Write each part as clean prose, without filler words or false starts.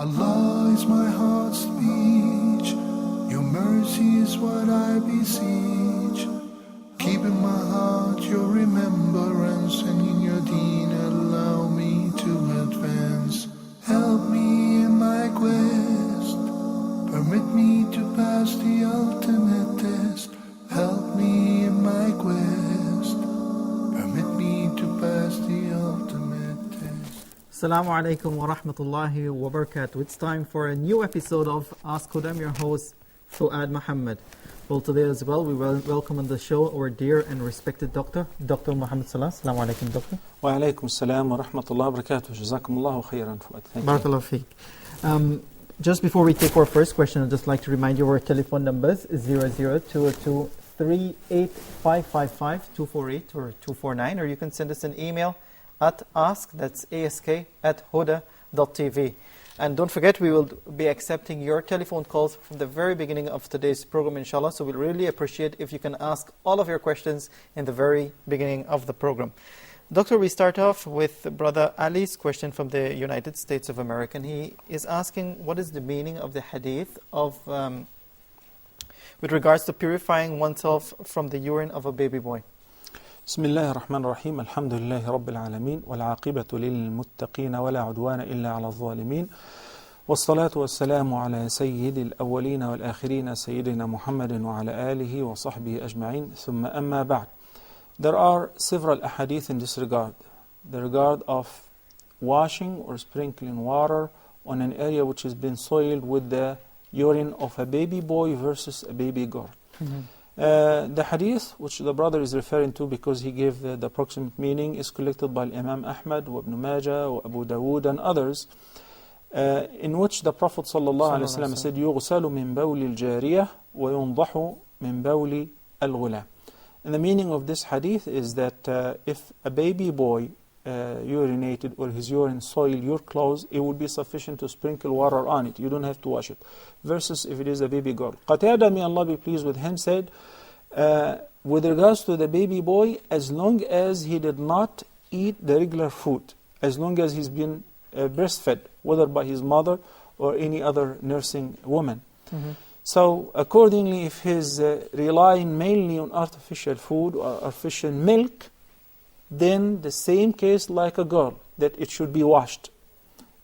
Allah is my heart's speech. Your mercy is what I beseech. Keep in my heart your remembrance, and in your deen allow me to advance. Help me in my quest. Permit me to pass the ultimate test. Help me in my quest. Permit me to pass the ultimate test. Assalamu alaikum wa rahmatullahi wa barakatuh. It's time for a new episode of Ask Huda. I'm your host, Fuad Muhammad. Well, today as well, we welcome on the show our dear and respected doctor, Dr. Mohamed Salah. Assalamu alaikum, doctor. Wa alaikum assalam wa rahmatullahi wa barakatuh. Jazakumullahu khairan, Fuad. Thank you. Barakallahu feek. Just before we take our first question, I'd just like to remind you our telephone numbers is 0022 38555 248 or 249, or you can send us an email at ask, that's ask, at huda.tv. And don't forget, we will be accepting your telephone calls from the very beginning of today's program, inshallah. So we'll really appreciate if you can ask all of your questions in the very beginning of the program. Doctor, we start off with Brother Ali's question from the United States of America. And he is asking, what is the meaning of the hadith of, with regards to purifying oneself from the urine of a baby boy? بسم الله الرحمن الرحيم الحمد لله رب العالمين والعاقبة للمتقين ولا عدوان إلا على الظالمين والصلاة والسلام على سيد الأولين والآخرين سيدنا محمد وعلى آله وصحبه أجمعين ثم أما بعد. There are several ahadith in this regard. The regard of washing or sprinkling water on an area which has been soiled with the urine of a baby boy versus a baby girl. The hadith which the brother is referring to, because he gave the approximate meaning, is collected by Imam Ahmad, Ibn Majah, Abu Dawood and others, in which the Prophet ﷺ said, يُغْسَلُ مِنْ بَوْلِ الْجَارِيَةِ وَيُنْضَحُ مِنْ بَوْلِ الْغُلَامِ. And the meaning of this hadith is that if a baby boy urinated or his urine soiled your clothes, it would be sufficient to sprinkle water on it. You don't have to wash it. Versus if it is a baby girl. Qatada, may Allah be pleased with him, said, with regards to the baby boy, as long as he did not eat the regular food, as long as he's been breastfed, whether by his mother or any other nursing woman. So accordingly, if he's relying mainly on artificial food or artificial milk, then the same case like a girl, that it should be washed.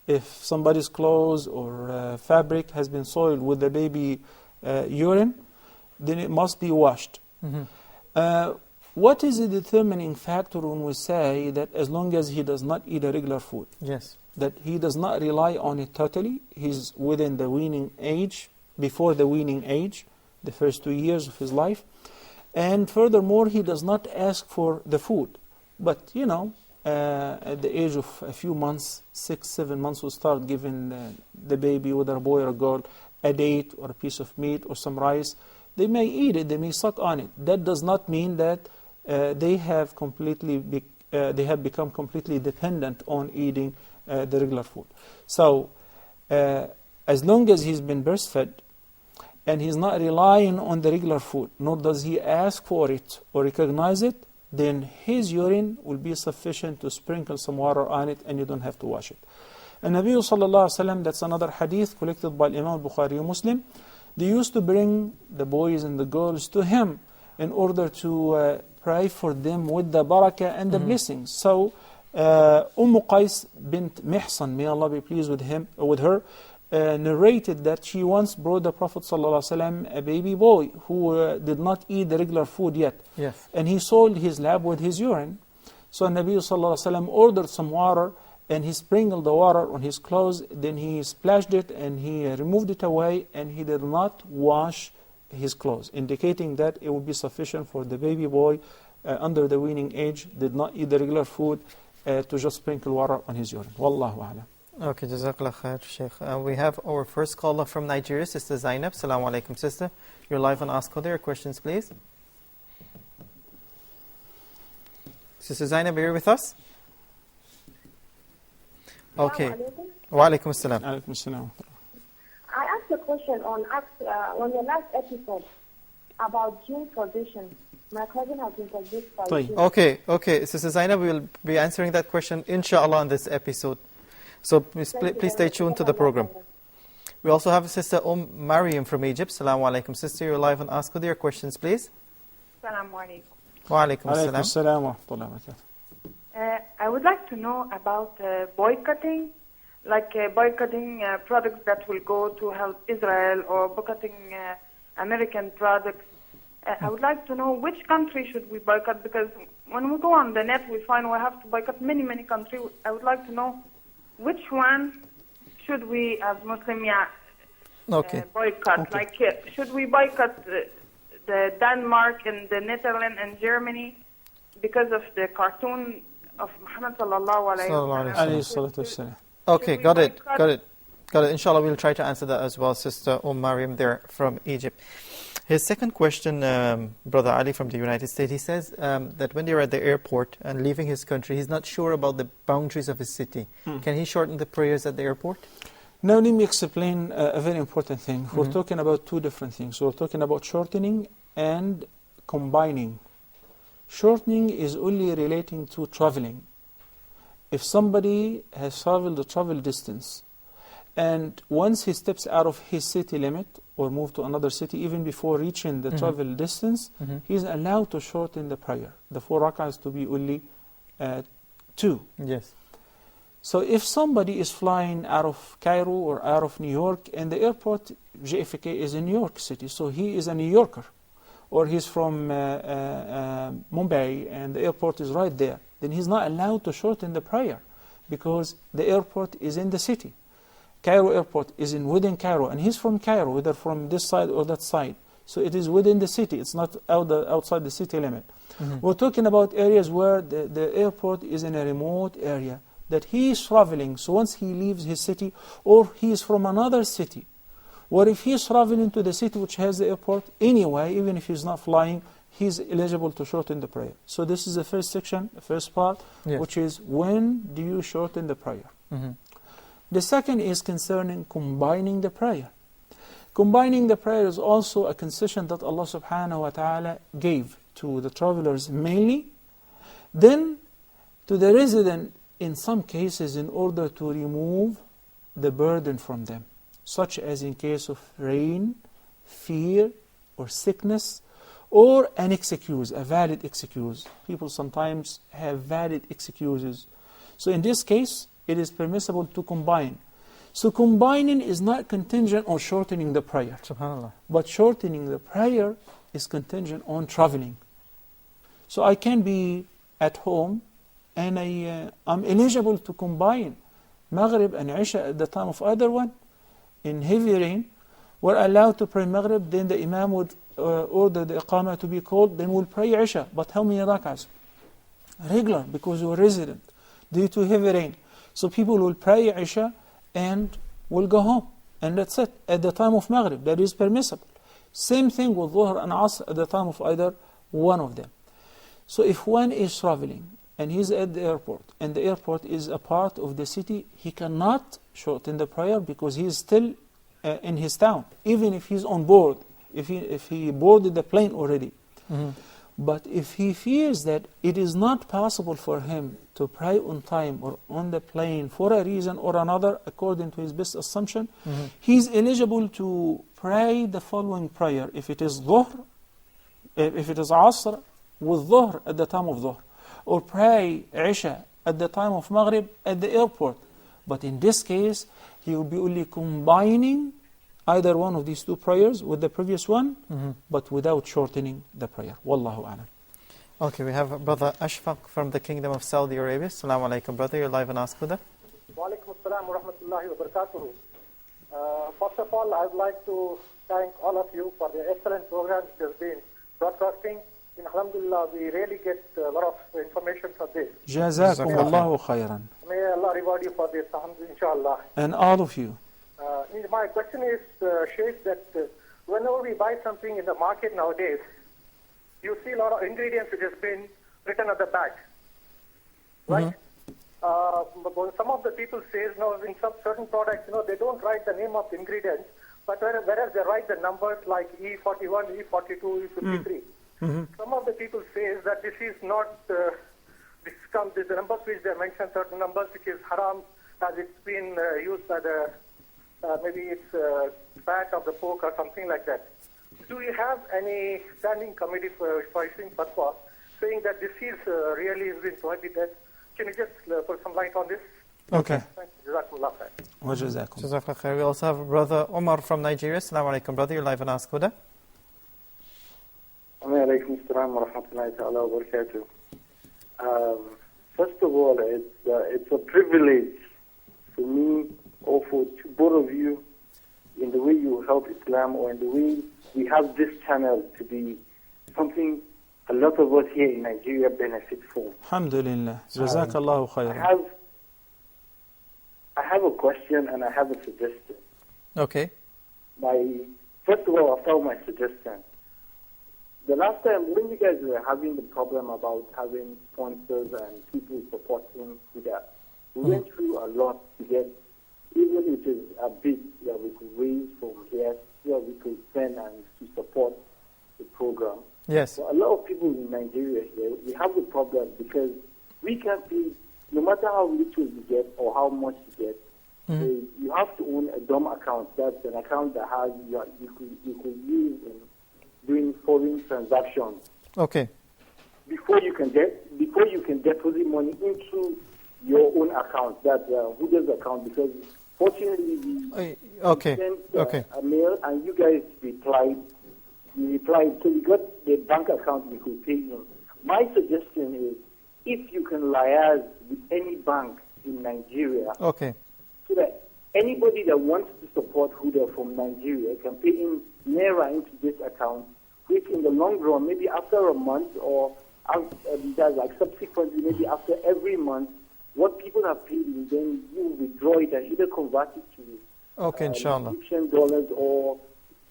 If somebody's clothes or fabric has been soiled with the baby urine, then it must be washed. What is the determining factor when we say that as long as he does not eat a regular food? Yes. That he does not rely on it totally, he's within the weaning age, before the weaning age, the first 2 years of his life. And furthermore, he does not ask for the food. But, you know, at the age of a few months, 6, 7 months, we'll start giving the baby, whether a boy or a girl, a date or a piece of meat or some rice. They may eat it, they may suck on it. That does not mean that they have become completely dependent on eating the regular food. So, as long as he's been breastfed, and he's not relying on the regular food, nor does he ask for it or recognize it, then his urine will be sufficient to sprinkle some water on it, and you don't have to wash it. And Nabi sallallahu alaihi wasallam, that's another hadith collected by Imam Bukhari and Muslim, they used to bring the boys and the girls to him in order to pray for them with the barakah and the blessings. So Qais bint Mihsan, may Allah be pleased with her, narrated that she once brought the Prophet ﷺ a baby boy who did not eat the regular food yet. Yes. And he soiled his lap with his urine. So Nabi ﷺ ordered some water, and he sprinkled the water on his clothes, then he splashed it and he removed it away, and he did not wash his clothes, indicating that it would be sufficient for the baby boy under the weaning age, did not eat the regular food, to just sprinkle water on his urine. Wallahu a'lam. Okay, Jazakallah khair, Sheikh. We have our first caller from Nigeria, Sister Zainab. Assalamu alaikum, Sister. You're live on Ask Huda. Your questions, please. Sister Zainab, are you with us? Okay. Wa alaikum assalam. Alaikum assalam. I asked a question on the last episode about gene position. My cousin has been possessed by gene. Okay. Sister Zainab, we will be answering that question, inshallah, on this episode. So please stay tuned to the program. We also have Sister Mariam from Egypt. Assalamu alaikum. Sister, you're live on Ask Huda. Your questions, please. Assalamu alaikum. Wa alaikum Alaykum assalam. assalam wa rahmatullahi wa barakatuh. I would like to know about boycotting, like boycotting products that will go to help Israel or boycotting American products. I would like to know which country should we boycott, because when we go on the net we find we have to boycott many, many countries. I would like to know which one should we as Muslim Okay. boycott. Okay. Like should we boycott the Denmark and the Netherlands and Germany because of the cartoon of Muhammad sallallahu alayhi Sallallahu wa Alayhi sallam? salatu wassalam. Okay, we got it. boycott? Got it. Got it. Inshallah, we'll try to answer that as well, Sister Mariam there from Egypt. His second question, Brother Ali from the United States, he says that when they're at the airport and leaving his country, he's not sure about the boundaries of his city. Can he shorten the prayers at the airport? Now let me explain a very important thing. We're talking about two different things. We're talking about shortening and combining. Shortening is only relating to traveling. If somebody has traveled the travel distance, and once he steps out of his city limit or move to another city, even before reaching the travel distance, he's allowed to shorten the prayer. The 4 rak'ahs to be only 2. Yes. So if somebody is flying out of Cairo or out of New York, and the airport, JFK is in New York City, so he is a New Yorker, or he's from Mumbai and the airport is right there, then he's not allowed to shorten the prayer because the airport is in the city. Cairo airport is within Cairo, and he's from Cairo, whether from this side or that side. So it is within the city, it's not outside the city limit. We're talking about areas where the airport is in a remote area that he is traveling. So once he leaves his city, or he is from another city, or if he is traveling to the city which has the airport anyway, even if he's not flying, he's eligible to shorten the prayer. So this is the first section, the first part, Yes. which is when do you shorten the prayer? The second is concerning combining the prayer. Combining the prayer is also a concession that Allah subhanahu wa ta'ala gave to the travelers mainly, then to the resident in some cases in order to remove the burden from them, such as in case of rain, fear, or sickness, or an excuse, a valid excuse. People sometimes have valid excuses. So in this case, it is permissible to combine. So combining is not contingent on shortening the prayer, SubhanAllah. but shortening the prayer is contingent on traveling. So I can be at home and I'm eligible to combine Maghrib and Isha at the time of either one. In heavy rain, we're allowed to pray Maghrib, then the Imam would order the Iqamah to be called, then we'll pray Isha. But how many rak'ahs? Regular, because you're resident, due to heavy rain. So people will pray Isha and will go home. And that's it. At the time of Maghrib, that is permissible. Same thing with Dhuhr and Asr at the time of either one of them. So if one is traveling and he's at the airport, and the airport is a part of the city, he cannot shorten the prayer because he is still in his town, even if he's on board, if he boarded the plane already. But if he fears that it is not possible for him to pray on time or on the plane for a reason or another, according to his best assumption, he's eligible to pray the following prayer. If it is Dhuhr, if it is Asr, with Dhuhr at the time of Dhuhr, or pray Isha at the time of Maghrib at the airport. But in this case, he will be only combining either one of these two prayers with the previous one, but without shortening the prayer. Wallahu a'lam. Okay, we have Brother Ashfaq from the Kingdom of Saudi Arabia. Assalamu alaikum, brother. You're live on Ask Huda. Wa alaikum assalam wa rahmatullahi wa barakatuhu. First of all, I would like to thank all of you for the excellent program which has been broadcasting. In Alhamdulillah, we really get a lot of information from this. Jazakum Allahu khairan. May Allah reward you for this, inshallah. And all of you. My question is, Sheikh, that whenever we buy something in the market nowadays, you see a lot of ingredients which has been written at the back, right? But some of the people say, in some certain products, they don't write the name of the ingredients, but whereas they write the numbers like E41, E42, E53. Some of the people say that this is not, the numbers which they mention, certain numbers which is haram, as it's been used by the maybe it's fat of the pork or something like that. Do you have any standing committee for issuing fatwa saying that this is really has been prohibited? Can you just put some light on this? Okay. Thank you. Jazakumullah khair. وجزاكم. Jazakallah khair. We also have Brother Omar from Nigeria. Assalamu alaikum, brother. You're live on Ask Huda. Alaykum assalam wa rahmatullahi ta'ala wa barakatuh. First of all, it's a privilege for me or for both of you in the way you help Islam or in the way we have this channel to be something a lot of us here in Nigeria benefit from. Alhamdulillah. Jazakallahu khairan. I have a question and I have a suggestion. Okay. First of all, I'll start with my suggestion. The last time when you guys were having the problem about having sponsors and people supporting Huda, we went through a lot to get, even if it is a bit that we could raise from here, so that we could spend and to support the program. Yes. So a lot of people in Nigeria here, we have the problem because we can't be, no matter how little you get or how much you get, you have to own a DOM account. That's an account that has you could use in doing foreign transactions. Okay. Before you can deposit money into your own account, that's Huda's account, because fortunately we sent a mail and you guys replied. So we got the bank account we could pay in. My suggestion is, if you can liaise with any bank in Nigeria, okay, so that anybody that wants to support Huda from Nigeria can pay in Naira into this account, which in the long run, maybe after a month or like subsequently, maybe after every month, what people have paid in, then you withdraw it and either convert it to inshallah, Egyptian dollars or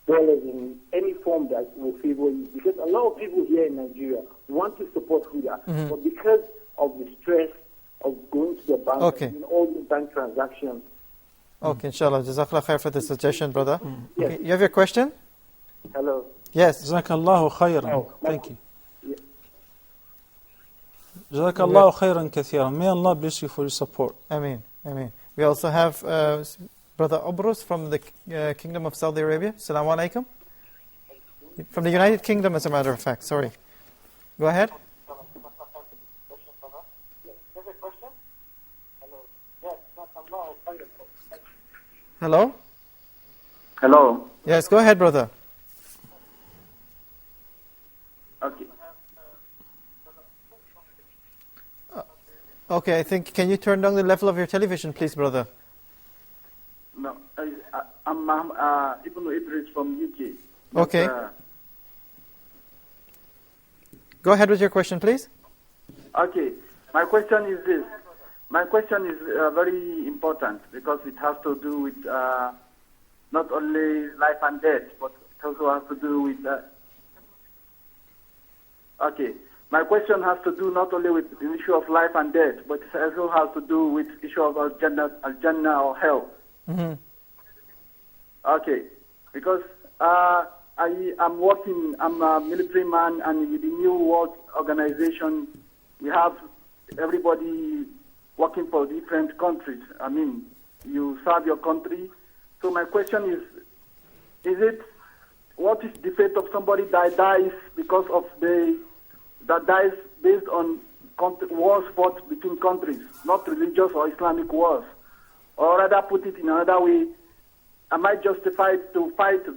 dollars in any form that will favor you. Because a lot of people here in Nigeria want to support Huda, but because of the stress of going to the bank and all the bank transactions. Okay, inshallah. Jazakallah khair for the suggestion, brother. Yes. Okay, you have your question? Hello. Yes. Jazakallahu khairan. Thank you. Jazakallahu khairan kathiran. May Allah bless you for your support. Ameen. Ameen. We also have Brother Obrus from the Kingdom of Saudi Arabia. Assalamu alaikum. From the United Kingdom, as a matter of fact. Sorry. Go ahead. Hello? Hello. Yes, go ahead, brother. Okay. Okay, I think, can you turn down the level of your television, please, brother? No, I'm Ibn Idris from UK. Okay. Go ahead with your question, please. Okay. My question is this. My question is very important because it has to do with not only life and death, but it also has to do with... Okay. My question has to do not only with the issue of life and death, but it also has to do with the issue of Al-Jannah or hell. Mm-hmm. Okay. Because I'm working, I'm a military man, and with the New World Organization, we have everybody working for different countries. I mean, you serve your country. So my question is what is the fate of somebody that dies because of that dies based on wars fought between countries, not religious or Islamic wars? Or rather put it in another way, am I justified to fight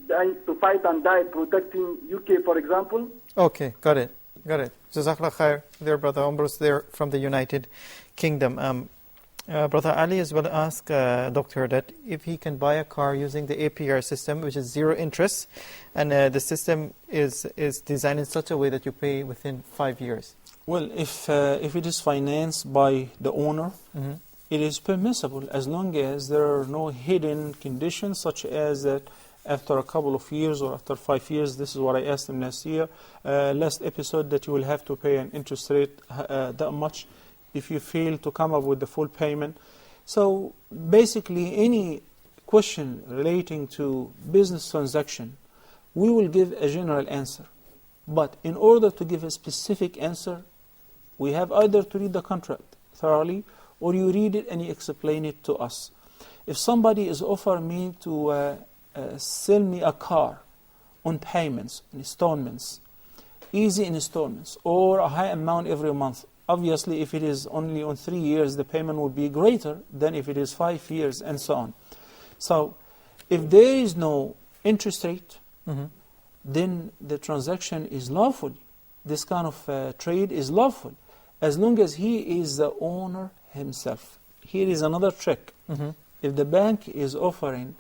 and die protecting UK, for example? Okay, got it. Jazakallah khair, there, Brother Ambrose, there from the United Kingdom. Brother Ali as well asked Doctor that if he can buy a car using the APR system, which is zero interest, and the system is designed in such a way that you pay within 5 years. Well, if it is financed by the owner, it is permissible as long as there are no hidden conditions, such as that after a couple of years or after 5 years, this is what I asked him last episode, that you will have to pay an interest rate that much if you fail to come up with the full payment. So basically, any question relating to business transaction, we will give a general answer. But in order to give a specific answer, we have either to read the contract thoroughly, or you read it and you explain it to us. If somebody is offering me to sell me a car on payments, installments, easy installments, or a high amount every month, obviously if it is only on 3 years, the payment will be greater than if it is 5 years, and so on. So if there is no interest rate, then the transaction is lawful. This kind of trade is lawful, as long as he is the owner himself. Here is another trick. If the bank is offering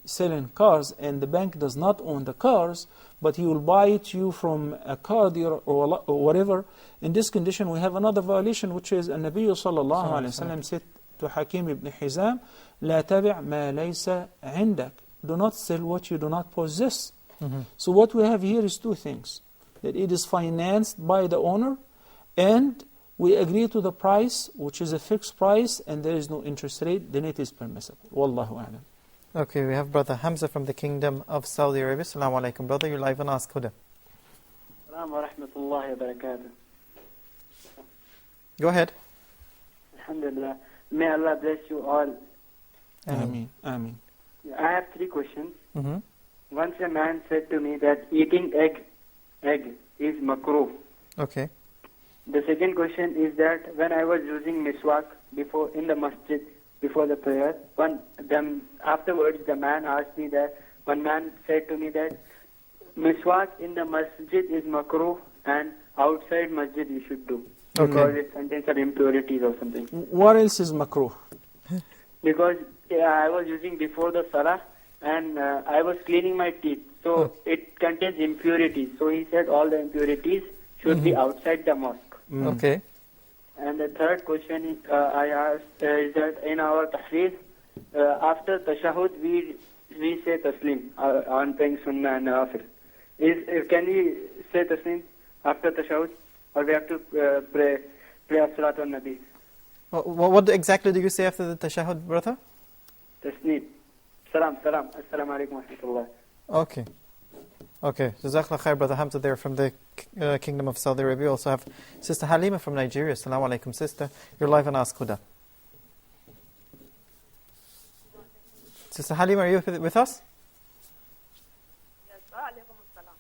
selling cars, and the bank does not own the cars, but he will buy it to you from a car dealer or whatever, in this condition we have another violation, which is An-Nabi sallallahu alayhi wa sallam said to Hakim ibn Hizam, لا تبع ما ليس عندك. Do not sell what you do not possess. So what we have here is two things. That it is financed by the owner, and we agree to the price, which is a fixed price, and there is no interest rate, then it is permissible. Wallahu a'lam. Okay, we have Brother Hamza from the Kingdom of Saudi Arabia. Assalamu alaikum, brother. You're live on Ask Huda. Assalamu wa rahmatullahi wa barakatuh. Go ahead. Alhamdulillah. May Allah bless you all. Ameen. Ameen. I have 3 questions. Once a man said to me that eating egg is makruh. Okay. The second question is that when I was using Miswak before in the masjid, before the prayer, afterwards the man asked me that, one man said to me that Miswak in the masjid is makruh and outside masjid you should do. Because it contains some impurities or something. What else is makruh? Because I was using before the salah and I was cleaning my teeth. So it contains impurities. So he said all the impurities should be outside the mosque. Okay. And the third question I asked is that in our tahrir, after tashahud, we say taslim on praying sunnah and nawafil. Can we say taslim after tashahud, or we have to pray as-salatu al-nabi? What exactly do you say after the tashahud, brother? Taslim. Salam. Assalamu alaikum wa rahmatullah. Okay. Okay. Jazakallah khair, Brother Hamza there from the Kingdom of Saudi Arabia. We also have Sister Halima from Nigeria. Assalamu alaikum, sister. You're live on Ask Huda. Sister Halima, are you with us? Yes. Alaikum assalam.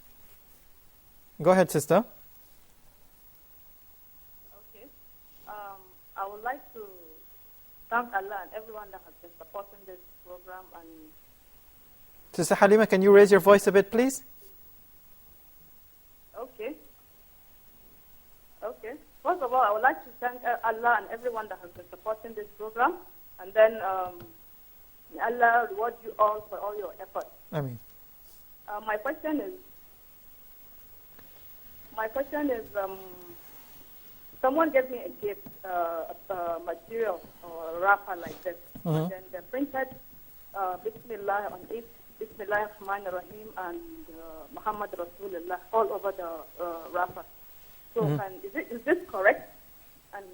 Go ahead, sister. Okay. I would like to thank Allah and everyone that has been supporting this program. And Sister Halima, can you raise your voice a bit, please? Okay. First of all, I would like to thank Allah and everyone that has been supporting this program. And then may Allah reward you all for all your efforts. Ameen. My question is, someone gave me a gift, a material or a wrapper like this. And then they printed Bismillah on it, Bismillah Rahman Rahim, and Muhammad Rasulullah all over the wrapper. So is this correct? And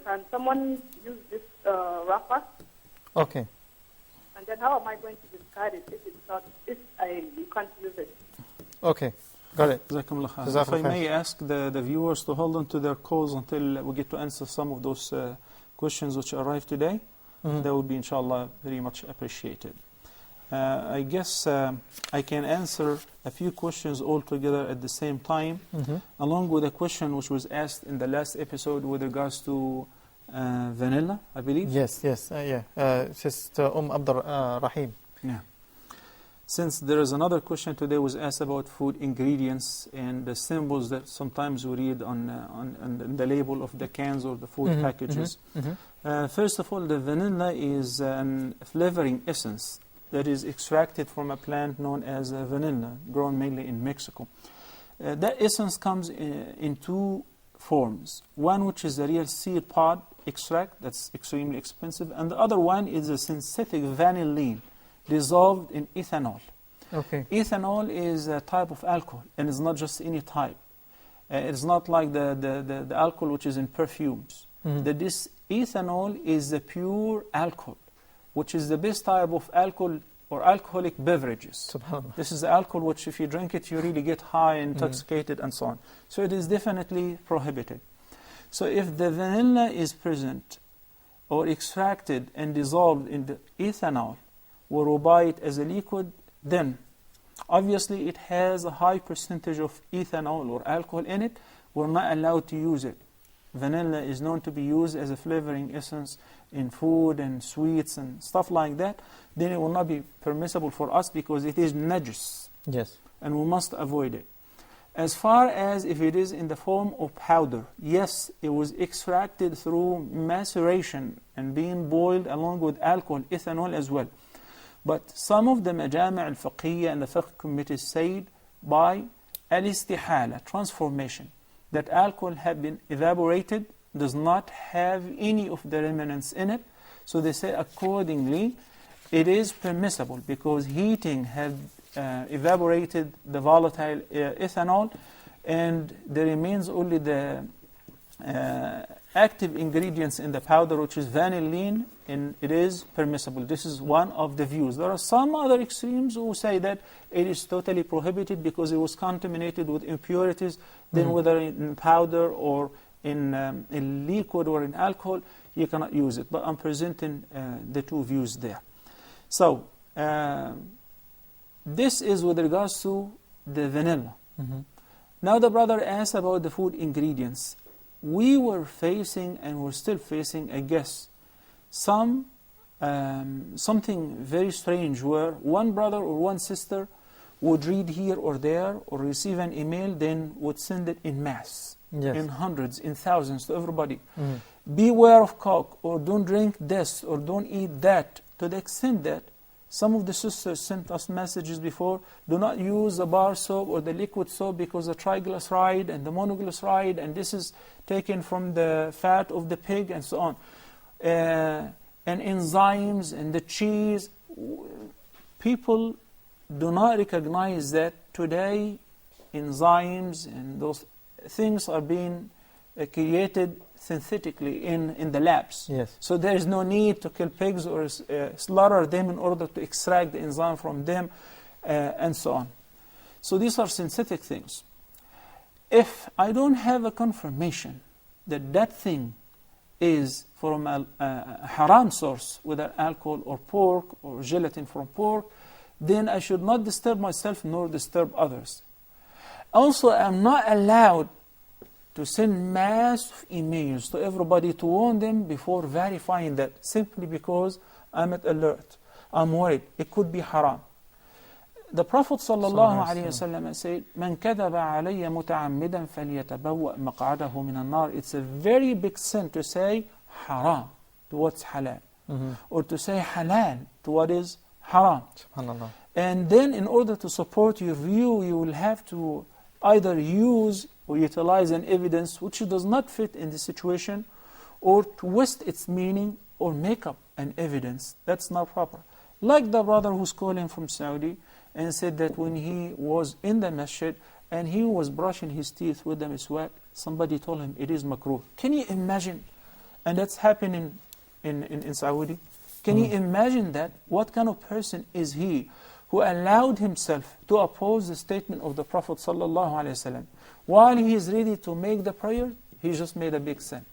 can someone use this wrapper? Okay. And then how am I going to discard it if you can't use it? Okay. Got it. If I may ask the viewers to hold on to their calls until we get to answer some of those questions which arrived today, that would be, inshallah, very much appreciated. I guess I can answer a few questions all together at the same time, along with a question which was asked in the last episode with regards to vanilla, I believe. Yes. Sister Abdul Rahim. Yeah. Since there is another question today was asked about food ingredients and the symbols that sometimes we read on the label of the cans or the food packages. First of all, the vanilla is a flavoring essence that is extracted from a plant known as vanilla, grown mainly in Mexico. That essence comes in two forms. One which is a real seed pod extract, that's extremely expensive, and the other one is a synthetic vanillin dissolved in ethanol. Okay. Ethanol is a type of alcohol, and it's not just any type. It's not like the alcohol which is in perfumes. This ethanol is the pure alcohol, which is the best type of alcohol or alcoholic beverages. This is the alcohol which if you drink it, you really get high, intoxicated, and so on. So it is definitely prohibited. So if the vanilla is present or extracted and dissolved in the ethanol, or we buy it as a liquid, then obviously it has a high percentage of ethanol or alcohol in it. We're not allowed to use it. Vanilla is known to be used as a flavoring essence in food and sweets and stuff like that. Then it will not be permissible for us because it is najis. Yes. And we must avoid it. As far as if it is in the form of powder, yes, it was extracted through maceration and being boiled along with alcohol, ethanol as well. But some of the majami' al-fiqhiyya and the fiqh committees said by al-istihala, transformation, that alcohol had been evaporated, does not have any of the remnants in it. So they say accordingly, it is permissible because heating had evaporated the volatile ethanol, and there remains only the active ingredients in the powder, which is vanillin, and it is permissible. This is one of the views. There are some other extremes who say that it is totally prohibited because it was contaminated with impurities. Then whether in powder or in liquid or in alcohol, you cannot use it. But I'm presenting the two views there. So this is with regards to the vanilla. Now the brother asked about the food ingredients. We were facing, and we're still facing, I guess, something very strange where one brother or one sister would read here or there or receive an email, then would send it in mass, in hundreds, in thousands to everybody. Beware of Coke, or don't drink this, or don't eat that, to the extent that some of the sisters sent us messages before, do not use the bar soap or the liquid soap because the triglyceride and the monoglyceride, and this is taken from the fat of the pig and so on. And enzymes and the cheese. People do not recognize that today enzymes and those things are being created synthetically in the labs. So there is no need to kill pigs or slaughter them in order to extract the enzyme from them and so on. So these are synthetic things. If I don't have a confirmation that that thing is from a haram source, whether alcohol or pork or gelatin from pork, then I should not disturb myself nor disturb others. Also, I'm not allowed to send mass emails to everybody to warn them before verifying that, simply because I'm at alert. I'm worried. It could be haram. The Prophet ﷺ said, "Man kadaba alayya muta'ammidan falyatabawa maq'adahu min an-nar." It's a very big sin to say haram to what's halal, or to say halal to what is haram. And then in order to support your view, you will have to either use or utilize an evidence which does not fit in the situation, or twist its meaning, or make up an evidence. That's not proper. Like the brother who's calling from Saudi and said that when he was in the masjid and he was brushing his teeth with the miswak, somebody told him it is makruh. Can you imagine? And that's happening in Saudi. Can you imagine that? What kind of person is he who allowed himself to oppose the statement of the Prophet ﷺ? While he is ready to make the prayer, he just made a big sin.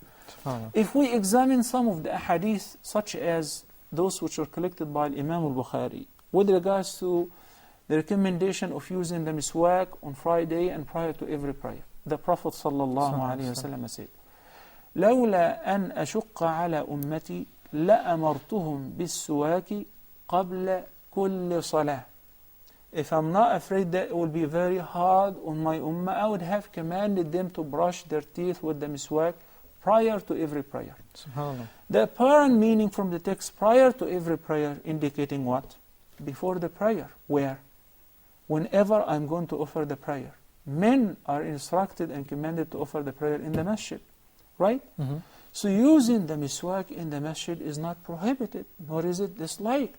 If we examine some of the ahadith, such as those which are collected by Imam al-Bukhari, with regards to the recommendation of using the miswak on Friday and prior to every prayer, the Prophet ﷺ said, لولا أن أشق على أمتي لأمرتهم بالسواك قبل كل صلاة. If I'm not afraid that it will be very hard on my ummah, I would have commanded them to brush their teeth with the miswak prior to every prayer. The apparent meaning from the text, prior to every prayer, indicating what? Before the prayer. Where? Whenever I'm going to offer the prayer. Men are instructed and commanded to offer the prayer in the masjid. Right? So using the miswak in the masjid is not prohibited, nor is it disliked.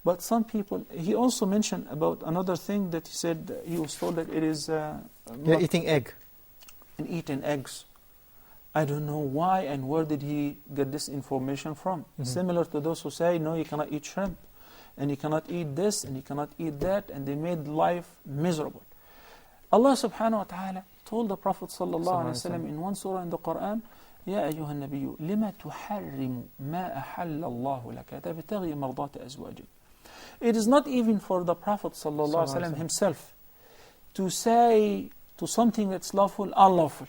But some people, he also mentioned about another thing that he said, he was told that it is... eating egg. And eating eggs. I don't know why and where did he get this information from. Similar to those who say, no, you cannot eat shrimp, and you cannot eat this, and you cannot eat that, and they made life miserable. Allah subhanahu wa ta'ala told the Prophet sallallahu alaihi wasallam in one surah in the Quran, يا أيها النبي لما تحرم ما أحل الله لك تبتغي مرضات أزواجك. It is not even for the Prophet ﷺ himself to say to something that's lawful, unlawful,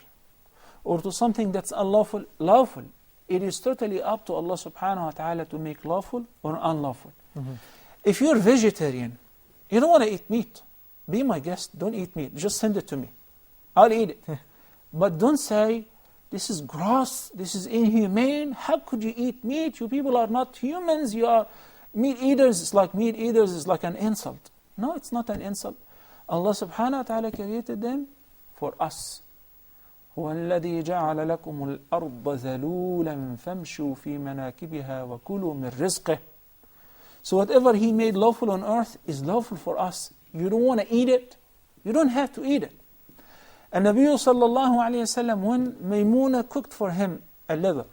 or to something that's unlawful, lawful. It is totally up to Allah subhanahu wa ta'ala to make lawful or unlawful. If you're vegetarian, you don't want to eat meat, be my guest, don't eat meat, just send it to me, I'll eat it. But don't say, this is gross, this is inhumane, how could you eat meat? You people are not humans, you are meat eaters. It's like meat eaters is like an insult. No, it's not an insult. Allah subhanahu wa ta'ala created them for us. هو الذي جعل لكم الأرض ذلولا فامشوا في مناكبها وكلوا من رزقه. So whatever He made lawful on earth is lawful for us. You don't want to eat it, you don't have to eat it. And Nabi sallallahu alayhi wa sallam, when Maymuna cooked for him a lizard,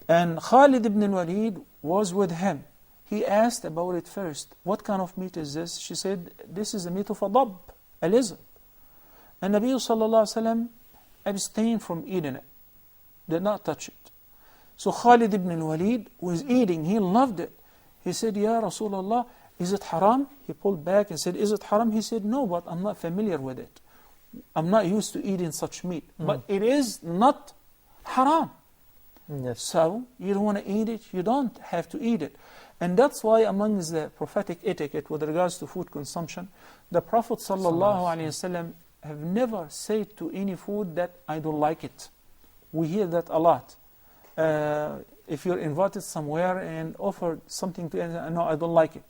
and Khalid ibn al-Walid was with him, he asked about it first. What kind of meat is this? She said, this is the meat of a dab, a lizard. And Nabi sallallahu alayhi wa sallam abstained from eating it, did not touch it. So Khalid ibn al-Walid was eating, he loved it. He said, Ya Rasulullah, is it haram? He pulled back and said, is it haram? He said, no, but I'm not familiar with it. I'm not used to eating such meat. But it is not haram. Yes. So, you don't want to eat it, you don't have to eat it. And that's why amongst the prophetic etiquette with regards to food consumption, the Prophet ﷺ have never said to any food that I don't like it. We hear that a lot. If you're invited somewhere and offered something to eat, no, I don't like it.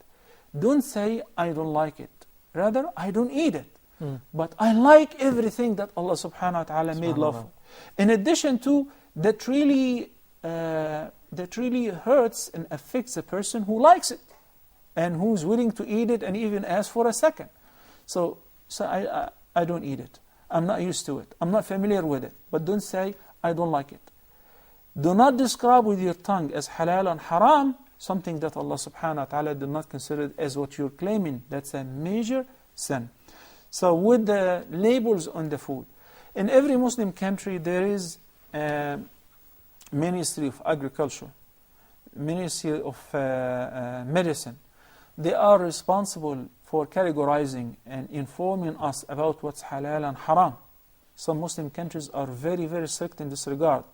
Don't say, I don't like it. Rather, I don't eat it. But I like everything that Allah subhanahu wa ta'ala made lawful. In addition to, that really hurts and affects a person who likes it and who's willing to eat it and even ask for a second. So I don't eat it. I'm not used to it. I'm not familiar with it. But don't say, I don't like it. Do not describe with your tongue as halal and haram something that Allah subhanahu wa ta'ala did not consider as what you're claiming. That's a major sin. So with the labels on the food, in every Muslim country there is a Ministry of Agriculture, Ministry of Medicine. They are responsible for categorizing and informing us about what's halal and haram. Some Muslim countries are very, very strict in this regard.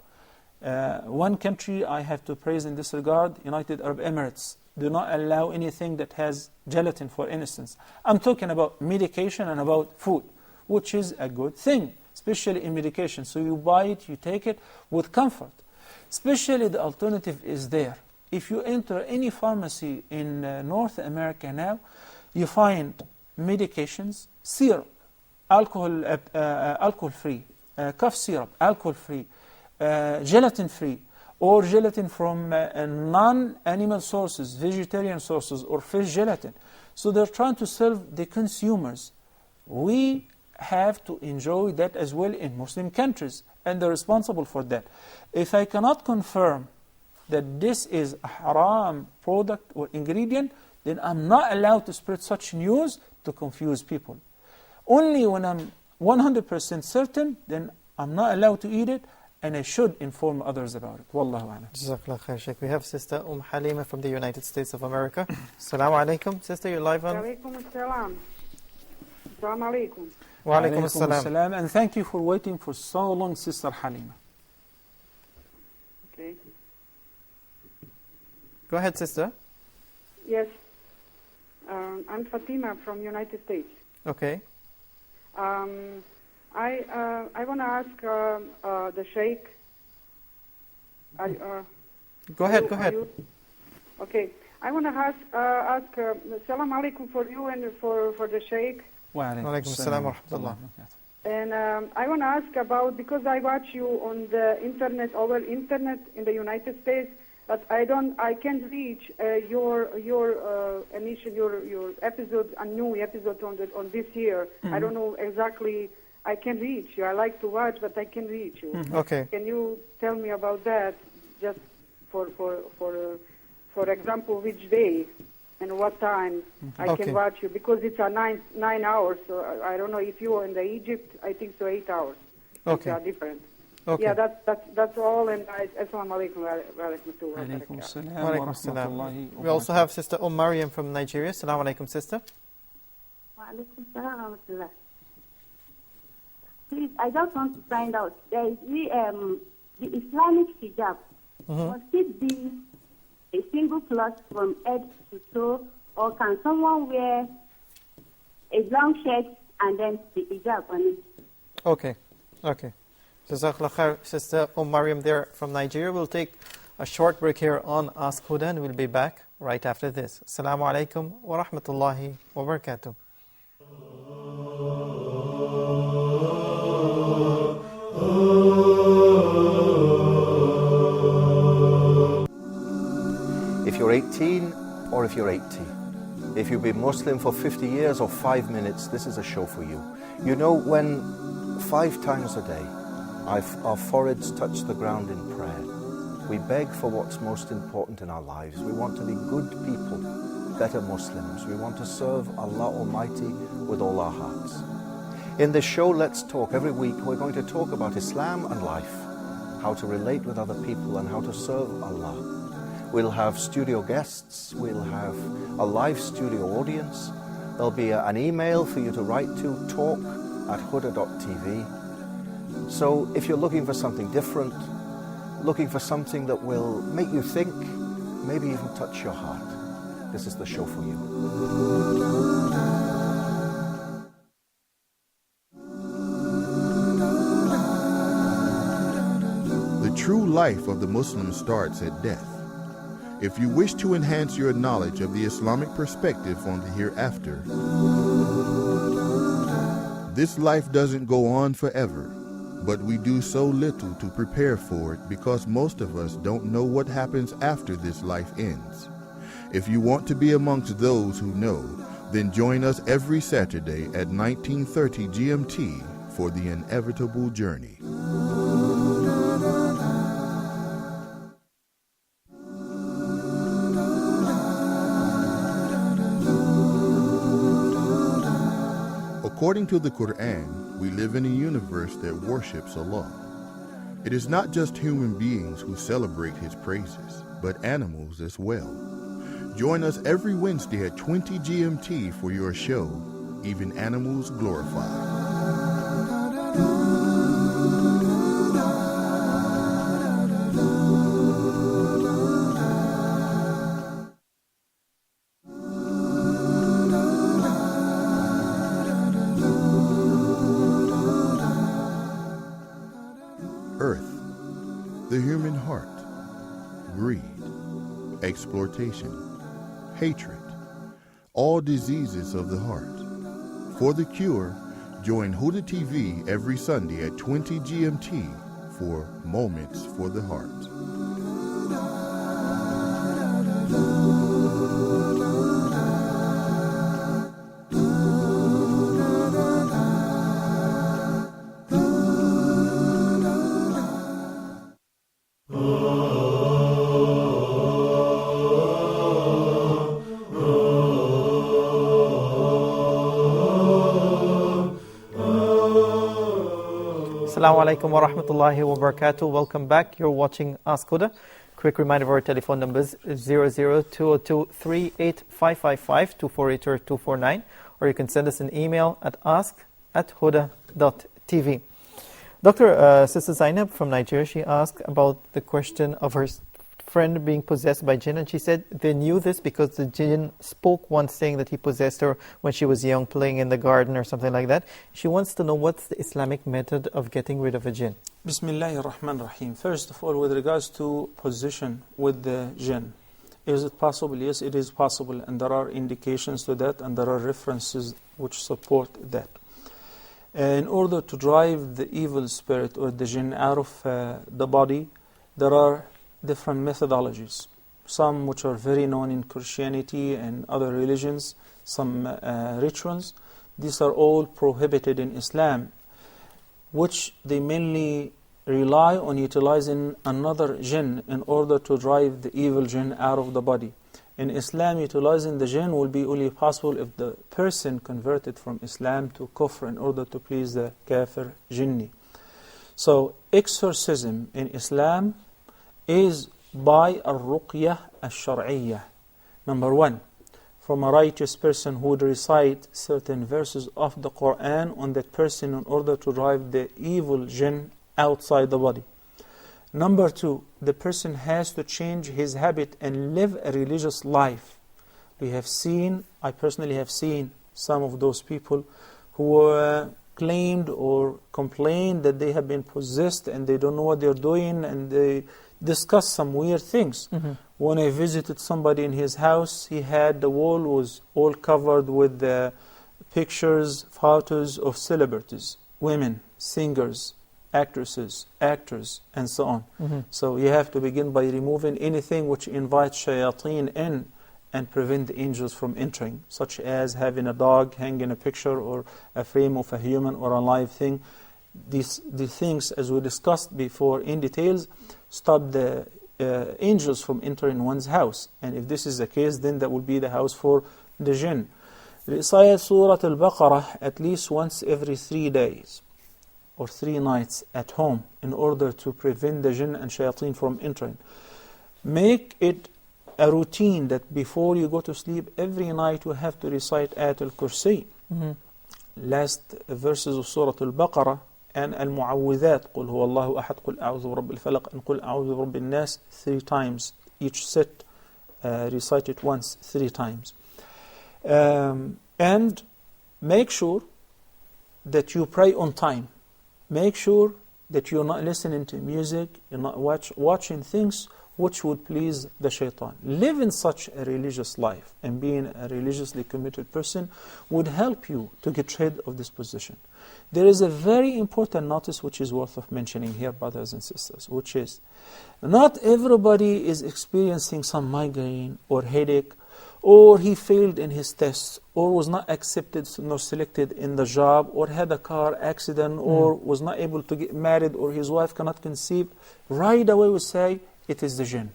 One country I have to praise in this regard, United Arab Emirates, do not allow anything that has gelatin, for instance. I'm talking about medication and about food, which is a good thing, especially in medication. So you buy it, you take it with comfort. Especially the alternative is there. If you enter any pharmacy in North America now, you find medications, syrup, alcohol-free, cough syrup, alcohol-free, gelatin-free, or gelatin from non-animal sources, vegetarian sources, or fish gelatin. So they're trying to serve the consumers. We have to enjoy that as well in Muslim countries, and they're responsible for that. If I cannot confirm that this is a haram product or ingredient, then I'm not allowed to spread such news to confuse people. Only when I'm 100% certain, then I'm not allowed to eat it, and I should inform others about it. Wallahu a'lam. Jazakallah khair, Sheikh. We have Sister Halima from the United States of America. Assalamu alaikum. Sister, you're live on. Alaikum assalam. Assalamu alaikum. Wa alaikum assalam. And thank you for waiting for so long, Sister Halima. Okay. Go ahead, Sister. Yes. I'm Fatima from United States. Okay. I want to ask the Sheikh. Go ahead. Okay. I want to ask Salam alaikum for you and for the Sheikh. Wa alaikum assalam wa rahmatullah. And I want to ask about, because I watch you on the internet, over internet in the United States, but I can't reach your episode, a new episode on this year. I don't know exactly. I can reach you. I like to watch, but I can reach you. Okay. Can you tell me about that? Just for example, which day and what time I can watch you? Because it's a 9 hours. So I don't know if you are in the Egypt. I think so 8 hours. They are different. Okay. Yeah, that's all. And assalamu alaikum wa rahmatullahi. We also have Sister Mariam from Nigeria. Assalamu alaikum, sister. Wa alaikum salam wa rahmatullah. Please, I just want to find out, there is the Islamic hijab. Must it be a single cloth from head to toe, or can someone wear a long shirt and then the hijab on it? Okay. Jazakallah khair, Sister Mariam there from Nigeria. We'll take a short break here on Ask Huda, and we'll be back right after this. Assalamu alaikum wa rahmatullahi wa barakatuh. If you're 18 or if you're 80, if you've been Muslim for 50 years or 5 minutes, this is a show for you. You know, when 5 times a day our foreheads touch the ground in prayer, we beg for what's most important in our lives. We want to be good people, better Muslims. We want to serve Allah Almighty with all our hearts. In this show, Let's Talk, every week we're going to talk about Islam and life, how to relate with other people and how to serve Allah. We'll have studio guests, we'll have a live studio audience, there'll be an email for you to write to, talk@huda.tv. So if you're looking for something different, looking for something that will make you think, maybe even touch your heart, this is the show for you. The true life of the Muslim starts at death. If you wish to enhance your knowledge of the Islamic perspective on the hereafter, this life doesn't go on forever, but we do so little to prepare for it because most of us don't know what happens after this life ends. If you want to be amongst those who know, then join us every Saturday at 1930 GMT for the inevitable journey. According to the Quran, we live in a universe that worships Allah. It is not just human beings who celebrate His praises, but animals as well. Join us every Wednesday at 20 GMT for your show, Even Animals Glorified. The human heart, greed, exploitation, hatred, all diseases of the heart. For the cure, join Huda TV every Sunday at 20 GMT for Moments for the Heart. Assalamu alaikum wa rahmatullahi wa barakatuh. Welcome back. You're watching Ask Huda. Quick reminder of our telephone numbers 0020238555 248 or 249, or you can send us an email at ask@huda.tv. Dr. Sister Zainab from Nigeria, she asked about the question of her friend being possessed by jinn, and she said they knew this because the jinn spoke once saying that he possessed her when she was young, playing in the garden or something like that. She wants to know what's the Islamic method of getting rid of a jinn. Bismillahir Rahmanir Rahim. First of all, with regards to possession with the jinn, is it possible? Yes, it is possible, and there are indications to that, and there are references which support that. In order to drive the evil spirit or the jinn out of the body, there are different methodologies, some which are very known in Christianity and other religions, some rituals. These are all prohibited in Islam, which they mainly rely on utilizing another jinn in order to drive the evil jinn out of the body. In Islam, utilizing the jinn will be only possible if the person converted from Islam to kufr in order to please the kafir jinni. So exorcism in Islam is by al-ruqyah al-shar'iyyah. Number one, from a righteous person who would recite certain verses of the Quran on that person in order to drive the evil jinn outside the body. Number two, the person has to change his habit and live a religious life. I personally have seen some of those people who claimed or complained that they have been possessed and they don't know what they're doing, and they discuss some weird things. When I visited somebody in his house, the wall was all covered with pictures, photos of celebrities, women, singers, actresses, actors, and so on. So you have to begin by removing anything which invites shayateen in and prevent the angels from entering, such as having a dog hanging a picture or a frame of a human or a live thing. These things, as we discussed before in details, stop the angels from entering one's house. And if this is the case, then that will be the house for the jinn. Recite Surah Al-Baqarah at least once every 3 days or 3 nights at home in order to prevent the jinn and shayateen from entering. Make it a routine that before you go to sleep every night you have to recite Ayat al-Kursi. Last verses of Surah Al-Baqarah and Al-Mu'awwidhat, قُلْ هُوَ اللَّهُ أَحَدْ قُلْ أَعُوذُ بِرَبِّ الْفَلَقِ and قُلْ أَعُوذُ بِرَبِّ النَّاسِ 3 times. Each set recite it once 3 times. And make sure that you pray on time. Make sure that you're not listening to music, you're not watching things which would please the shaitan. Living such a religious life and being a religiously committed person would help you to get rid of this position. There is a very important notice which is worth of mentioning here, brothers and sisters, which is not everybody is experiencing some migraine or headache, or he failed in his tests, or was not accepted nor selected in the job, or had a car accident, or was not able to get married, or his wife cannot conceive. Right away we say, it is the jinn.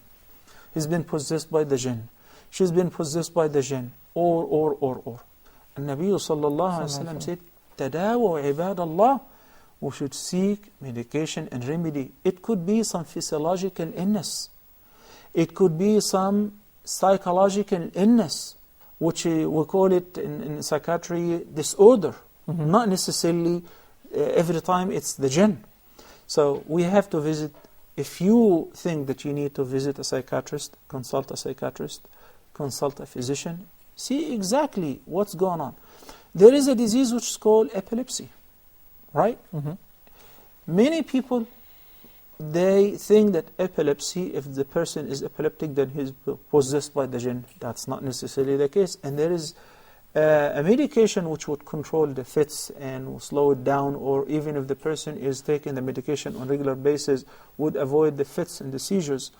He's been possessed by the jinn. She's been possessed by the jinn. Or. And Nabi sallallahu alayhi wa sallam said, Tadawu ibad Allah. We should seek medication and remedy. It could be some physiological illness. It could be some psychological illness, which we call it in psychiatry disorder. Not necessarily every time it's the jinn. So we have to visit. If you think that you need to visit a psychiatrist, consult a psychiatrist, consult a physician, see exactly what's going on. There is a disease which is called epilepsy, right? Many people, they think that epilepsy, if the person is epileptic, then he's possessed by the jinn. That's not necessarily the case. And there is a medication which would control the fits and slow it down, or even if the person is taking the medication on a regular basis, would avoid the fits and the seizures.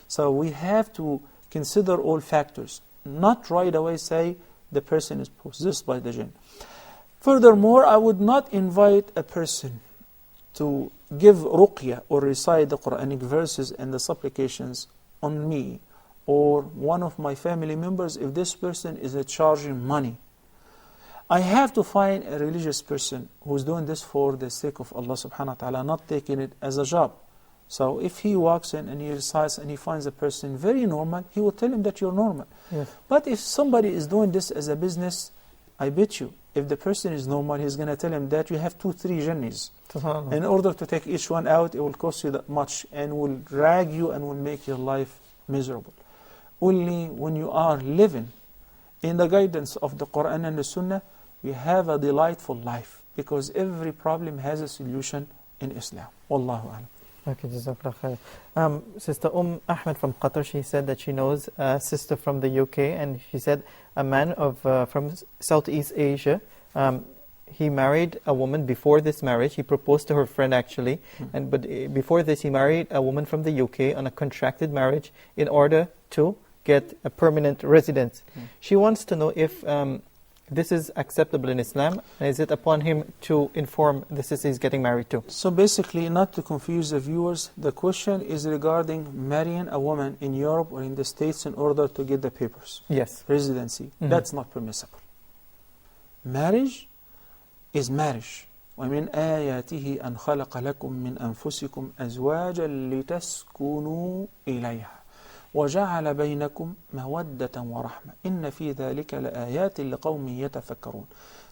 So we have to consider all factors, not right away say the person is possessed by the jinn. Furthermore, I would not invite a person to give ruqya or recite the Quranic verses and the supplications on me or one of my family members if this person is charging money. I have to find a religious person who's doing this for the sake of Allah subhanahu wa ta'ala, not taking it as a job. So if he walks in and he recites and he finds a person very normal, he will tell him that you're normal. But if somebody is doing this as a business, I bet you, if the person is normal, he's going to tell him that you have 2-3 jinnis. In order to take each one out, it will cost you that much and will drag you and will make your life miserable. Only when you are living in the guidance of the Quran and the Sunnah, we have a delightful life, because every problem has a solution in Islam. Wallahu a'lam. Okay, Jazakallah khair. Sister Ahmed from Qatar, she said that she knows a sister from the UK, and she said a man from Southeast Asia, he married a woman before this marriage. He proposed to her friend actually, but before this he married a woman from the UK on a contracted marriage in order to get a permanent residence. She wants to know if this is acceptable in Islam, and is it upon him to inform the sister he's getting married to? So basically, not to confuse the viewers, the question is regarding marrying a woman in Europe or in the States in order to get the papers. Yes. Residency. That's not permissible. Marriage is marriage. ومن آياته أن خلق لكم من أنفسكم أزواجا لتسكنوا إليها وجعل بينكم مودة ورحمة إن في ذلك لآيات لقوم يتفكرون.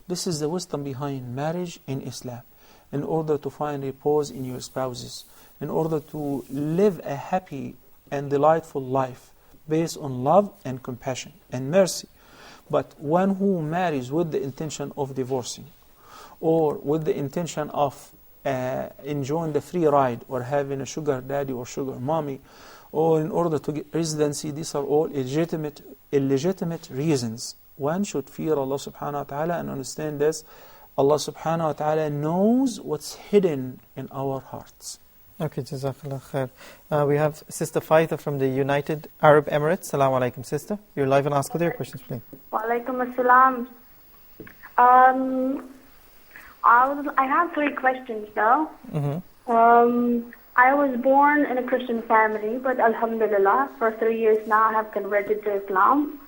This is the wisdom behind marriage in Islam, in order to find repose in your spouses, in order to live a happy and delightful life based on love and compassion and mercy. But one who marries with the intention of divorcing, or with the intention of enjoying the free ride, or having a sugar daddy or sugar mommy, or in order to get residency, these are all illegitimate reasons. One should fear Allah subhanahu wa ta'ala and understand this. Allah subhanahu wa ta'ala knows what's hidden in our hearts. Okay, Jazakallah khair. We have Sister Faitha from the United Arab Emirates. Assalamu alaikum, sister. You're live and ask with your questions, please. Wa alaikum assalam. I have 3 questions though. I was born in a Christian family, but alhamdulillah, for 3 years now I have converted to Islam.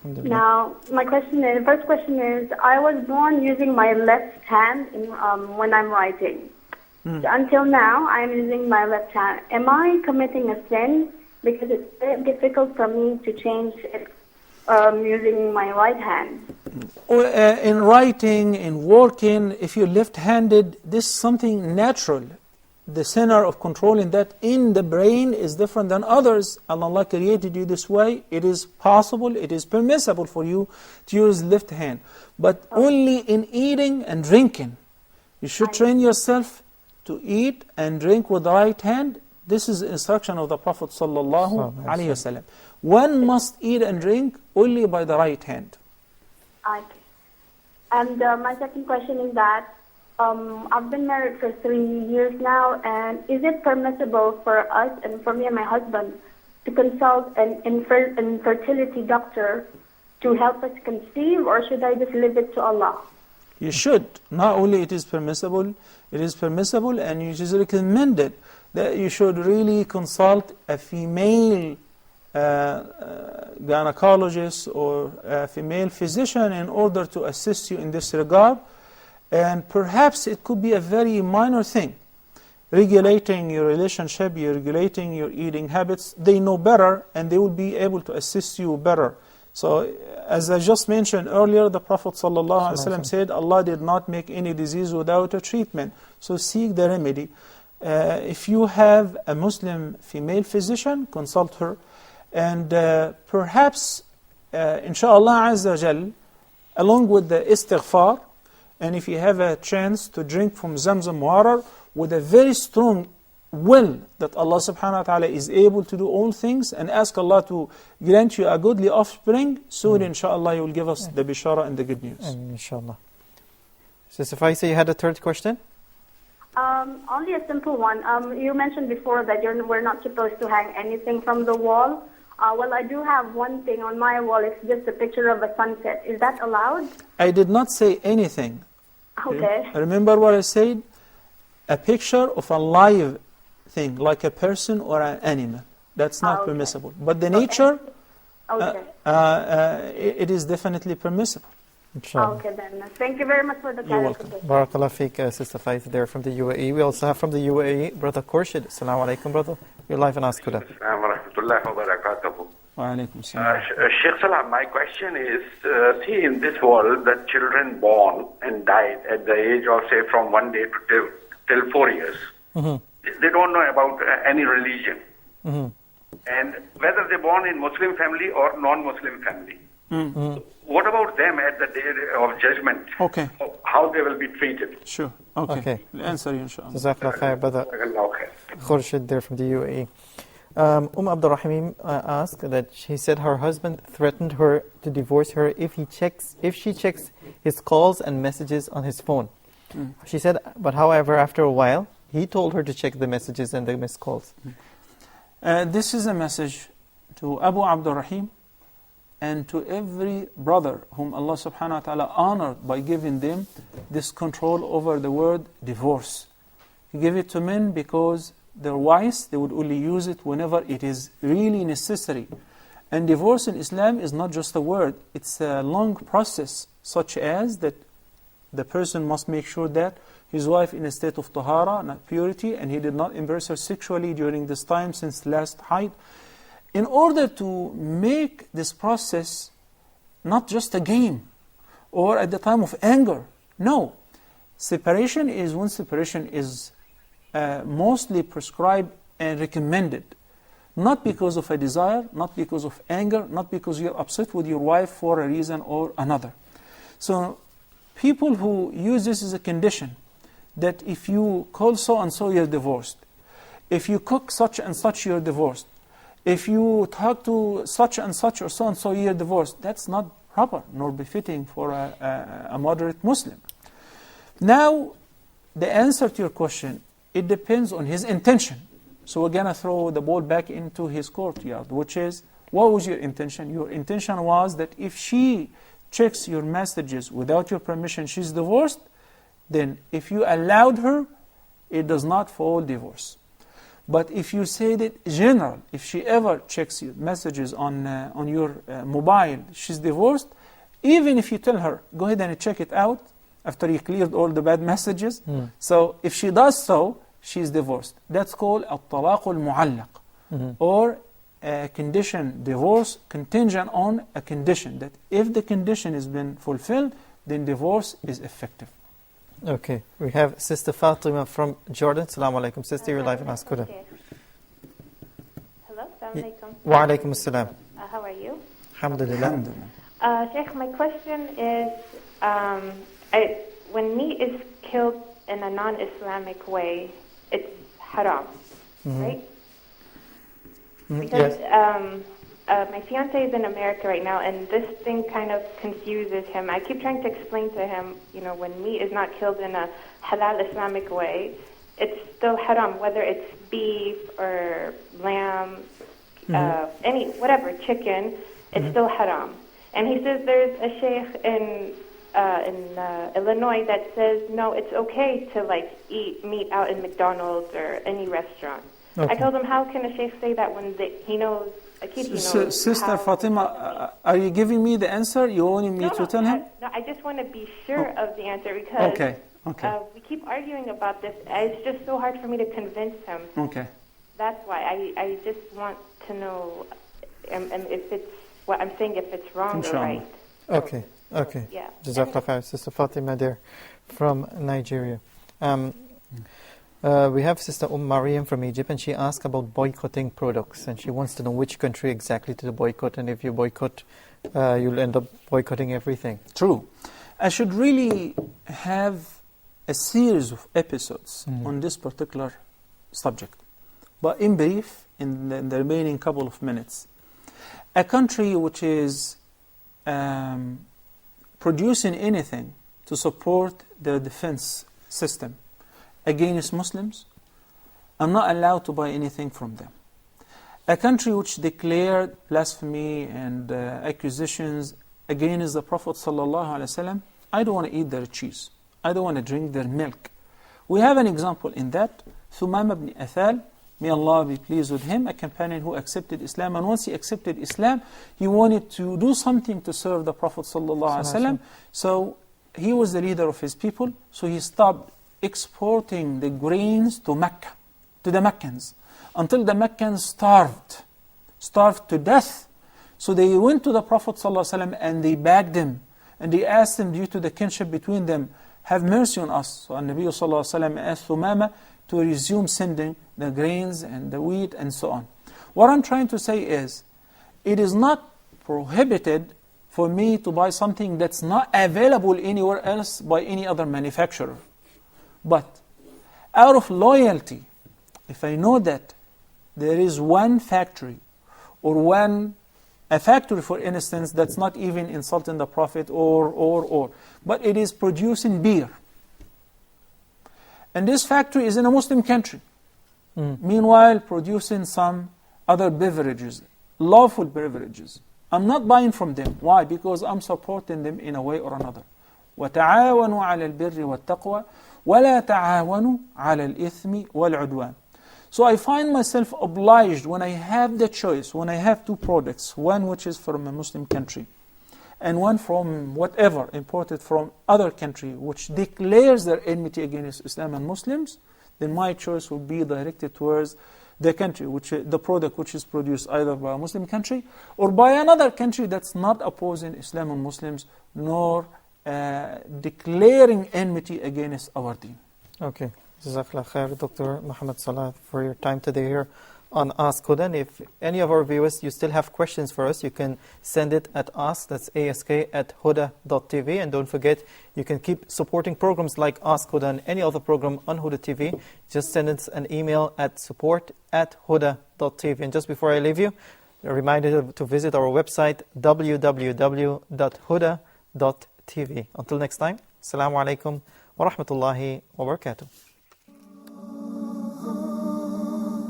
Now, my first question is, I was born using my left hand when I'm writing. So until now, I'm using my left hand. Am I committing a sin? Because it's very difficult for me to change it using my right hand. In writing, in working, if you're left-handed, this is something natural. The center of controlling that in the brain is different than others, and Allah created you this way. It is possible, it is permissible for you to use left hand, but only in eating and drinking. You should train yourself to eat and drink with the right hand. This is the instruction of the Prophet sallallahu alaihi wasallam. One must eat and drink only by the right hand. Okay. And my second question is that I've been married for 3 years now, and is it permissible for us and for me and my husband to consult an infertility doctor to help us conceive, or should I just leave it to Allah? You should. Not only it is permissible, and it is recommended that you should really consult a female gynecologist or a female physician in order to assist you in this regard. And perhaps it could be a very minor thing, regulating your relationship, regulating your eating habits. They know better, and they will be able to assist you better. So, as I just mentioned earlier, the Prophet ﷺ said, Allah did not make any disease without a treatment. So seek the remedy. If you have a Muslim female physician, consult her. And perhaps, inshaAllah Azza Jal, along with the istighfar, and if you have a chance to drink from Zamzam water with a very strong will that Allah subhanahu wa ta'ala is able to do all things, and ask Allah to grant you a goodly offspring, soon inshallah you will give us the bishara and the good news. Inshallah. Sister Faisa, you had a third question? Only a simple one. You mentioned before that we're not supposed to hang anything from the wall. Well, I do have one thing on my wall. It's just a picture of a sunset. Is that allowed? I did not say anything. Okay. Remember what I said? A picture of a live thing, like a person or an animal. That's not permissible. But the nature, it is definitely permissible. Inshallah. Okay then. Thank you very much for the clarification. Barakallah feek, Sister Faith there from the UAE. We also have from the UAE, Brother Khurshid. Assalamu alaikum, brother. You're live and ask Huda. Sheikh Salah, my question is, see in this world, the children born and died at the age of, say, from 1 day to till 4 years. They don't know about any religion. And whether they're born in Muslim family or non-Muslim family. What about them at the day of judgment? Okay. How they will be treated? Sure. Okay. We'll answer you, inshallah. Jazakallah khair, Brother Khurshid there from the UAE. Abdul Rahim asked that he said her husband threatened her to divorce her if she checks his calls and messages on his phone. She said, but however, after a while, he told her to check the messages and the missed calls. This is a message to Abu Abdul Rahim and to every brother whom Allah subhanahu wa ta'ala honored by giving them this control over the word divorce. He gave it to men because their wives, they would only use it whenever it is really necessary. And divorce in Islam is not just a word, it's a long process, such as that the person must make sure that his wife in a state of tahara, not purity, and he did not embrace her sexually during this time since last Hayd, in order to make this process not just a game or at the time of anger. No. Separation is when separation is mostly prescribed and recommended. Not because of a desire, not because of anger, not because you're upset with your wife for a reason or another. So people who use this as a condition, that if you call so-and-so, you're divorced. If you cook such and such, you're divorced. If you talk to such and such or so-and-so, you're divorced. That's not proper nor befitting for a moderate Muslim. Now, the answer to your question, it depends on his intention. So we're going to throw the ball back into his courtyard, which is, what was your intention? Your intention was that if she checks your messages without your permission, she's divorced. Then if you allowed her, it does not fall divorce. But if you said it general, if she ever checks your messages on your mobile, she's divorced, even if you tell her, go ahead and check it out after you cleared all the bad messages. So if she does so, she's divorced. That's called al-talaq al-mu'allaq, or a condition, divorce contingent on a condition, that if the condition has been fulfilled, then divorce is effective. Okay, we have Sister Fatima from Jordan. Assalamu alaikum. Sister, you're live in Ask Huda. Okay. Hello, assalamu alaikum. Wa alaikum assalam. How are you? Alhamdulillah. Sheikh, my question is, when meat is killed in a non-Islamic way, it's haram, right? Because my fiance is in America right now, and this thing kind of confuses him. I keep trying to explain to him, when meat is not killed in a halal Islamic way, it's still haram, whether it's beef or lamb, whatever, chicken, it's still haram. And he says there's a sheikh in Illinois that says, no, it's okay to eat meat out in McDonald's or any restaurant. Okay. I told him, how can a sheikh say that when he knows, a kid he knows? Sister Fatima, are you giving me the answer? You wanting me to tell him? No, I just want to be sure of the answer because okay. We keep arguing about this. It's just so hard for me to convince him. Okay. That's why I just want to know if it's what I'm saying, if it's wrong or right. Okay. Yeah. Jazakallah khair. Sister Fatima there from Nigeria. We have Sister Mariam from Egypt, and she asked about boycotting products, and she wants to know which country exactly to boycott, and if you boycott, you'll end up boycotting everything. True. I should really have a series of episodes on this particular subject. But in brief, in the remaining couple of minutes, a country which is producing anything to support their defense system against Muslims, I'm not allowed to buy anything from them. A country which declared blasphemy and accusations against the Prophet ﷺ, I don't want to eat their cheese. I don't want to drink their milk. We have an example in that. Thumam ibn Athal, may Allah be pleased with him, a companion who accepted Islam. And once he accepted Islam, he wanted to do something to serve the Prophet ﷺ. So he was the leader of his people, so he stopped exporting the grains to Mecca, to the Meccans, until the Meccans starved to death. So they went to the Prophet ﷺ and they begged him, and they asked him, due to the kinship between them, have mercy on us. So Nabi ﷺ asked Thumama to resume sending the grains and the wheat and so on. What I'm trying to say is, it is not prohibited for me to buy something that's not available anywhere else by any other manufacturer. But out of loyalty, if I know that there is one factory or a factory, for instance, that's not even insulting the Prophet but it is producing beer. And this factory is in a Muslim country. Meanwhile, producing some other beverages, lawful beverages. I'm not buying from them. Why? Because I'm supporting them in a way or another. وَتَعَاوَنُوا عَلَى الْبِرِّ وَالتَّقْوَى وَلَا تَعَاوَنُوا عَلَى الْإِثْمِ وَالْعُدْوَانِ. So I find myself obliged when I have the choice, when I have two products, one which is from a Muslim country, and one from whatever, imported from other country, which declares their enmity against Islam and Muslims, then my choice will be directed towards the country, the product which is produced either by a Muslim country or by another country that's not opposing Islam and Muslims, nor declaring enmity against our deen. Okay. Jazakallah khair, Dr. Mohamed Salah, for your time today here on Ask Huda. And if any of our viewers, you still have questions for us, you can send it at ask, that's ask@huda.tv. And don't forget, you can keep supporting programs like Ask Huda and any other program on Huda TV. Just send us an email at support@huda.tv. And just before I leave you, a reminder to visit our website, www.huda.tv. Until next time, Assalamu alaikum wa rahmatullahi wa barakatuh.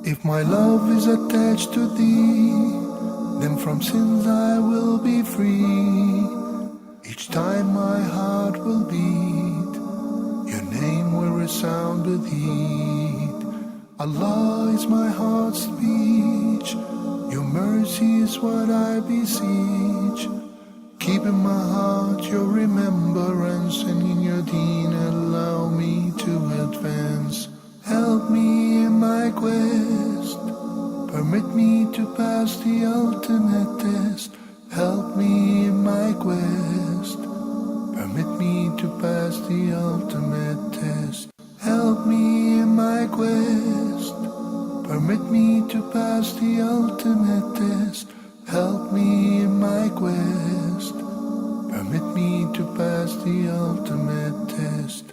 If my love is attached to thee, then from sins I will be free. Each time my heart will beat, your name will resound with heat. Allah is my heart's speech, your mercy is what I beseech. Keep in my heart your remembrance, and in your deen allow me to advance. Help me in my quest, permit me to pass the ultimate test. Help me in my quest, permit me to pass the ultimate test. Help me in my quest, permit me to pass the ultimate test. Help me in my quest, permit me to pass the ultimate test.